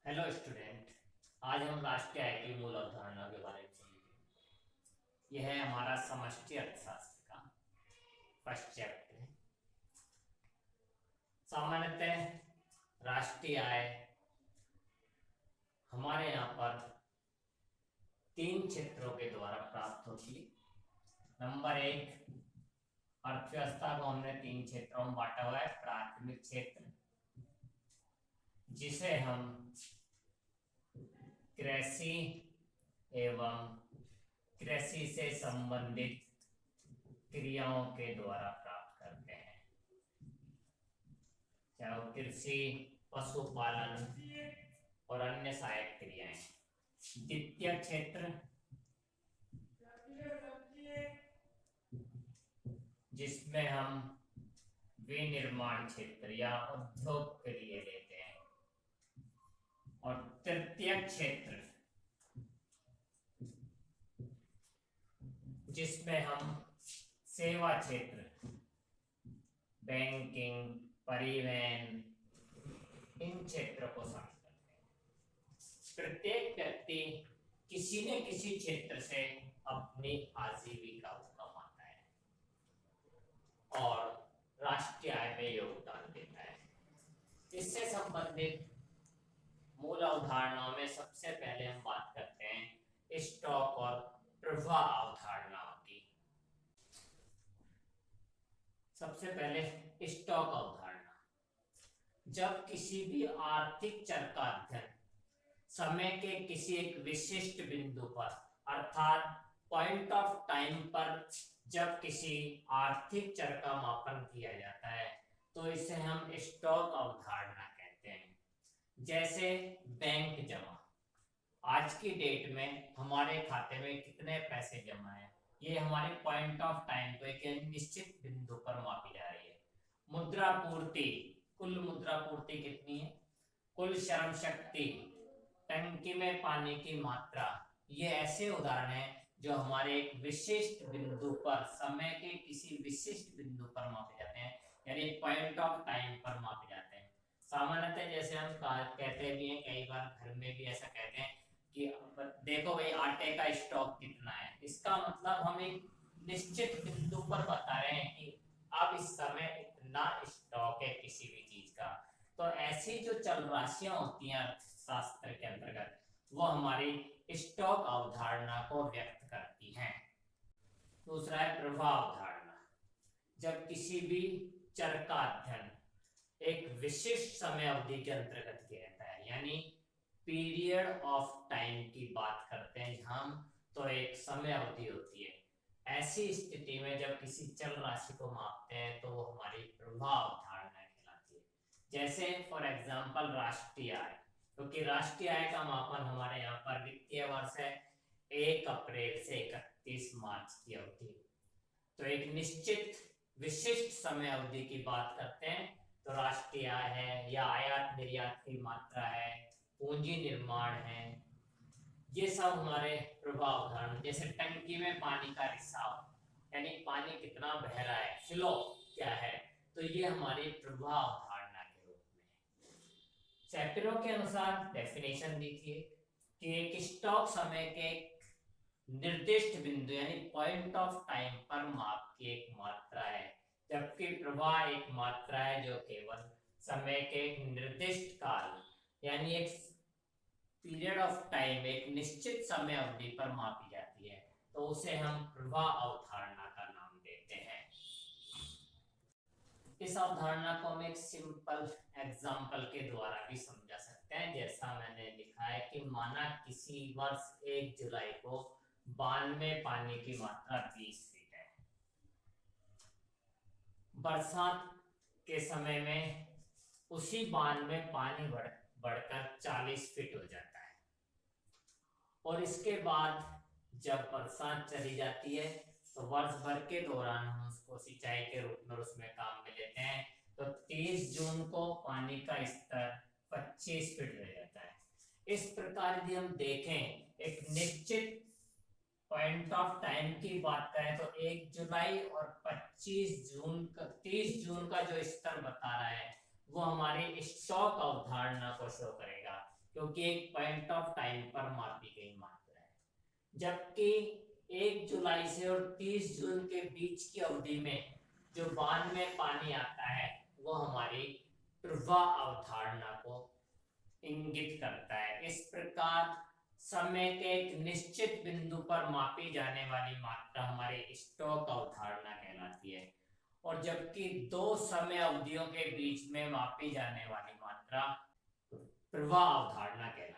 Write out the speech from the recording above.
Hello student. आज हम राष्ट्रीय आय की मूल अवधारणा के बारे में समझेंगे। यह है हमारा समष्टि अर्थशास्त्र का फर्स्ट चैप्टर है। सामान्यतः राष्ट्रीय आय हमारे यहाँ पर तीन क्षेत्रों के द्वारा प्राप्त होती है। नंबर एक, अर्थव्यवस्था को हमने तीन क्षेत्रों में बांटा हुआ है। प्राथमिक क्षेत्र, जिसे हम कृषि एवं कृषि से संबंधित क्रियाओं के द्वारा प्राप्त करते हैं, चाहे वो कृषि, पशुपालन और अन्य सहायक क्रियाएं। द्वितीय क्षेत्र, जिसमें हम विनिर्माण क्षेत्र या उद्योग के लिए लेते हैं। और तृतीय क्षेत्र, जिसमें हम सेवा क्षेत्र, बैंकिंग, परिवहन, इन क्षेत्रों को शामिल करते हैं। प्रत्येक व्यक्ति किसी न किसी क्षेत्र से अपनी आजीविका कमाता है और राष्ट्रीय आय में योगदान देता है। इससे संबंधित मूल अवधारणाओं में सबसे पहले हम बात करते हैं स्टॉक और प्रवाह अवधारणाओं की। सबसे पहले स्टॉक अवधारणा। जब किसी भी आर्थिक चर का अध्ययन समय के किसी एक विशिष्ट बिंदु पर अर्थात पॉइंट ऑफ टाइम पर जब किसी आर्थिक चर का मापन किया जाता है तो इसे हम स्टॉक अवधारणा कहते हैं। जैसे बैंक जमा, आज की डेट में हमारे खाते में कितने पैसे जमा है, ये हमारे पॉइंट ऑफ टाइम को एक निश्चित बिंदु पर मापी जा रही है। मुद्रा पूर्ति, कुल मुद्रा पूर्ति कितनी है, कुल श्रम शक्ति, टंकी में पानी की मात्रा, ये ऐसे उदाहरण हैं जो हमारे एक विशिष्ट बिंदु पर, समय के किसी विशिष्ट बिंदु पर मापे जाते हैं, यानी पॉइंट ऑफ टाइम पर मापे जाते हैं। सामान्यतः जैसे हम कहते भी हैं, कई बार घर में भी ऐसा कहते हैं कि देखो भाई आटे का स्टॉक कितना है, इसका मतलब हम एक निश्चित बिंदु पर बता रहे हैं कि अब इस समय इतना स्टॉक है किसी भी चीज का। तो ऐसी जो चल राशियां होती हैं अर्थशास्त्र के अंतर्गत, वो हमारी स्टॉक अवधारणा को व्यक्त करती हैं। दूसरा है प्रवाह अवधारणा। जब किसी भी चर का अध्ययन एक विशिष्ट समय अवधि के अंतर्गत किया जाता है, यानी पीरियड ऑफ टाइम की बात करते हैं जहां हम, तो एक समय अवधि होती है। ऐसी स्थिति में जब किसी चल राशि को मापते हैं तो वो हमारी प्रवाह अवधारणा कहलाती है। जैसे फॉर एग्जांपल राष्ट्रीय आय, क्योंकि राष्ट्रीय आय का मापन हमारे यहाँ पर वित्तीय वर्ष है 1 अप्रैल से 31 मार्च की अवधि, तो एक निश्चित विशिष्ट समय अवधि की बात करते हैं तो राष्ट्रीय आय है, या आयात निर्यात की मात्रा है, पूंजी निर्माण है, ये सब हमारे प्रभाव अवधारणा। जैसे टंकी में पानी का रिसाव, यानी पानी कितना बह रहा है, फ्लो क्या है, तो ये हमारी प्रभाव अवधारणा के रूप में है। शैपिरो के अनुसार डेफिनेशन देखिए कि एक स्टॉक समय के निर्दिष्ट बिंदु यानी पॉइंट ऑफ टाइम पर माप की एक मात्रा है, जबकि प्रवाह एक मात्रा है जो केवल समय के एक निर्दिष्ट काल यानी एक पीरियड ऑफ टाइम, एक निश्चित समय अवधि पर मापी जाती है, तो उसे हम प्रवाह अवधारणा का नाम देते हैं। इस अवधारणा को हम एक सिंपल एग्जांपल के द्वारा भी समझा सकते हैं। जैसा मैंने लिखा है कि माना किसी वर्ष 1 जुलाई को बांध में पानी की मात्रा 20 फीट है। बरसात के समय में उसी बांध में पानी बढ़कर 40 फीट हो जाता है, और इसके बाद जब बरसात चली जाती है तो वर्ष भर के दौरान हम उसको सिंचाई के रूप में उसमें काम में लेते हैं, तो 30 जून को पानी का स्तर 25 फीट रह जाता है। इस प्रकार यदि हम देखें एक निश्चित पॉइंट ऑफ टाइम की बात करें तो 1 जुलाई और 25 जून का, 30 जून का जो स्तर बता रहा है वो हमारी स्टॉक अवधारणा को शो करेगा, क्योंकि एक पॉइंट ऑफ टाइम पर मापी गई मात्रा है। जबकि 1 जुलाई से और 30 जून के बीच की अवधि में जो बांध में पानी आता है वो हमारी प्रवाह अवधारणा को इंगित करता है। इस प्रकार समय के एक निश्चित बिंदु पर मापी जाने वाली मात्रा हमारी स्टोक अवधारणा कहलाती है, और जबकि 2 समय अवधियों के बीच में मापी जाने वाली मात्रा प्रवाह अवधारणा कहलाती है।